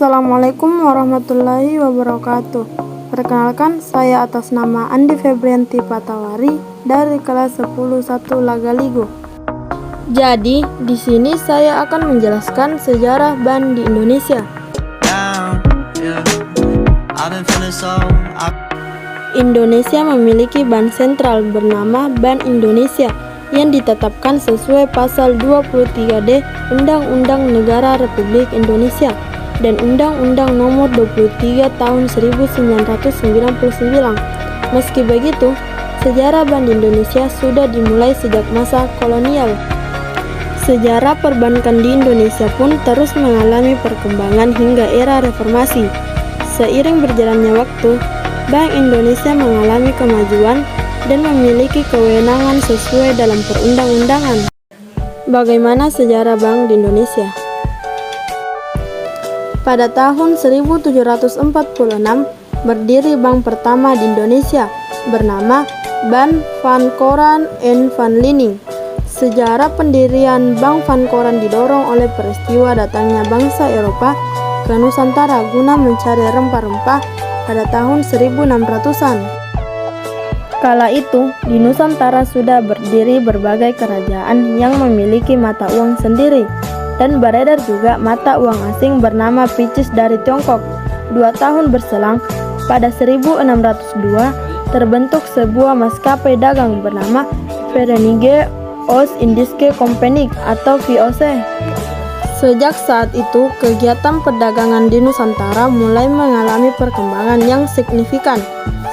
Assalamualaikum warahmatullahi wabarakatuh. Perkenalkan, saya atas nama Andi Febrianti Patawari dari kelas 10-1 Lagaligo. Jadi, di sini saya akan menjelaskan sejarah ban di Indonesia. Indonesia memiliki ban sentral bernama Ban Indonesia yang ditetapkan sesuai pasal 23D Undang-Undang Negara Republik Indonesia dan Undang-Undang Nomor 23 Tahun 1999. Meski begitu, sejarah ban di Indonesia sudah dimulai sejak masa kolonial. Sejarah perbankan di Indonesia pun terus mengalami perkembangan hingga era reformasi. Seiring berjalannya waktu, Bank Indonesia mengalami kemajuan dan memiliki kewenangan sesuai dalam perundang-undangan. Bagaimana sejarah bank di Indonesia? Pada tahun 1746, berdiri bank pertama di Indonesia bernama Bank Van Koran and Van Liening. Sejarah pendirian Bank Van Koran didorong oleh peristiwa datangnya bangsa Eropa ke Nusantara guna mencari rempah-rempah pada tahun 1600-an. Kala itu, di Nusantara sudah berdiri berbagai kerajaan yang memiliki mata uang sendiri, dan beredar juga mata uang asing bernama Picis dari Tiongkok. 2 tahun berselang, pada 1602, terbentuk sebuah maskapai dagang bernama Verenigde Oost-Indische Compagnie atau VOC. Sejak saat itu, kegiatan perdagangan di Nusantara mulai mengalami perkembangan yang signifikan,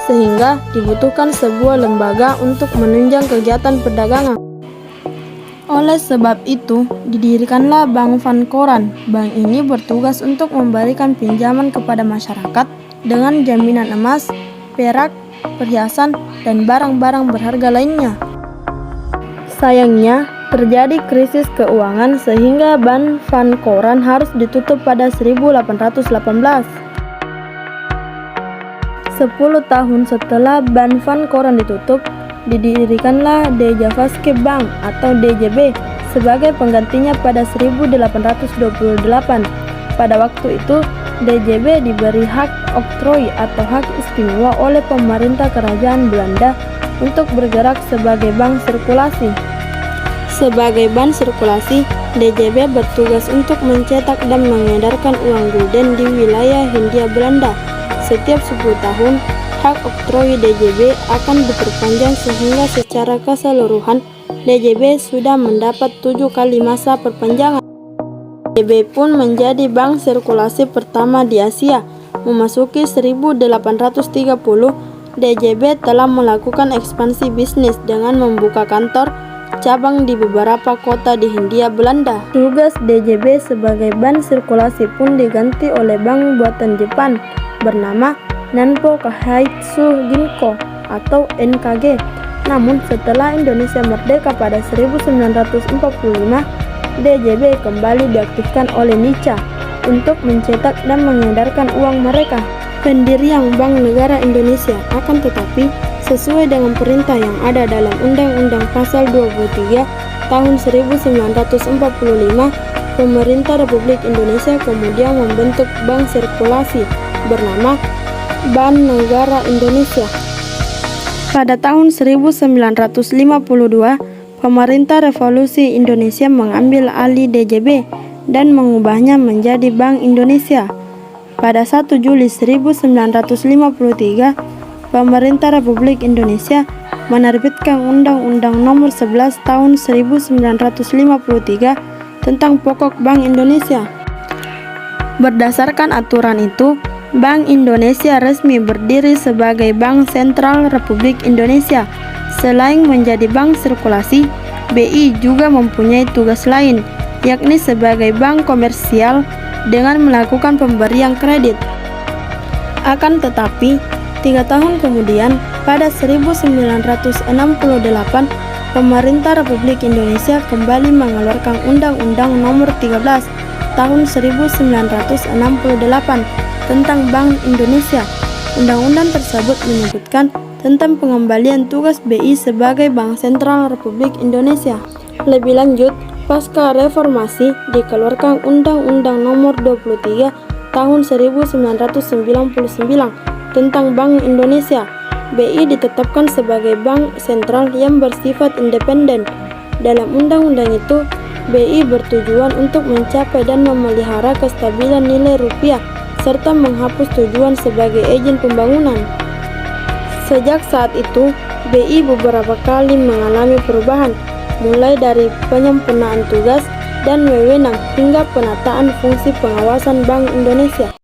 sehingga dibutuhkan sebuah lembaga untuk menunjang kegiatan perdagangan. Oleh sebab itu, didirikanlah Bank Van Koran. Bank ini bertugas untuk memberikan pinjaman kepada masyarakat dengan jaminan emas, perak, perhiasan, dan barang-barang berharga lainnya. Sayangnya, terjadi krisis keuangan sehingga Bank Van Koran harus ditutup pada 1818. 10 tahun setelah Bank Van Koran ditutup, didirikanlah De Javaske Bank atau DJB sebagai penggantinya pada 1828. Pada waktu itu, DJB diberi hak oktroy atau hak istimewa oleh pemerintah kerajaan Belanda untuk bergerak sebagai bank sirkulasi. Sebagai bank sirkulasi, DJB bertugas untuk mencetak dan mengedarkan uang gulden di wilayah Hindia Belanda. Setiap 10 tahun, hak oktroy DJB akan diperpanjang sehingga secara keseluruhan DJB sudah mendapat 7 kali masa perpanjangan. DJB pun menjadi bank sirkulasi pertama di Asia. Memasuki 1830, DJB telah melakukan ekspansi bisnis dengan membuka kantor cabang di beberapa kota di Hindia Belanda. Tugas DJB sebagai bank sirkulasi pun diganti oleh bank buatan Jepang bernama Nanpo Kahaitsu Ginko atau NKG. Namun setelah Indonesia merdeka pada 1945, DJB kembali diaktifkan oleh Nica untuk mencetak dan mengedarkan uang mereka. Pendirian Bank Negara Indonesia akan tetapi sesuai dengan perintah yang ada dalam Undang-Undang Pasal 23 tahun 1945, pemerintah Republik Indonesia kemudian membentuk bank sirkulasi bernama Bank Negara Indonesia. Pada tahun 1952, pemerintah Revolusi Indonesia mengambil alih DJB dan mengubahnya menjadi Bank Indonesia. Pada 1 Juli 1953, pemerintah Republik Indonesia menerbitkan Undang-Undang Nomor 11 Tahun 1953 tentang Pokok Bank Indonesia. Berdasarkan aturan itu, Bank Indonesia resmi berdiri sebagai Bank Sentral Republik Indonesia. Selain menjadi bank sirkulasi, BI juga mempunyai tugas lain, yakni sebagai bank komersial dengan melakukan pemberian kredit. Akan tetapi, 3 tahun kemudian, pada 1968, pemerintah Republik Indonesia kembali mengeluarkan Undang-Undang Nomor 13 Tahun 1968 tentang Bank Indonesia. Undang-undang tersebut menyebutkan tentang pengembalian tugas BI sebagai Bank Sentral Republik Indonesia. Lebih lanjut, pasca reformasi dikeluarkan Undang-Undang Nomor 23 tahun 1999 tentang Bank Indonesia. BI ditetapkan sebagai bank sentral yang bersifat independen. Dalam undang-undang itu, BI bertujuan untuk mencapai dan memelihara kestabilan nilai rupiah serta menghapus tujuan sebagai agen pembangunan. Sejak saat itu, BI beberapa kali mengalami perubahan, mulai dari penyempurnaan tugas dan wewenang hingga penataan fungsi pengawasan Bank Indonesia.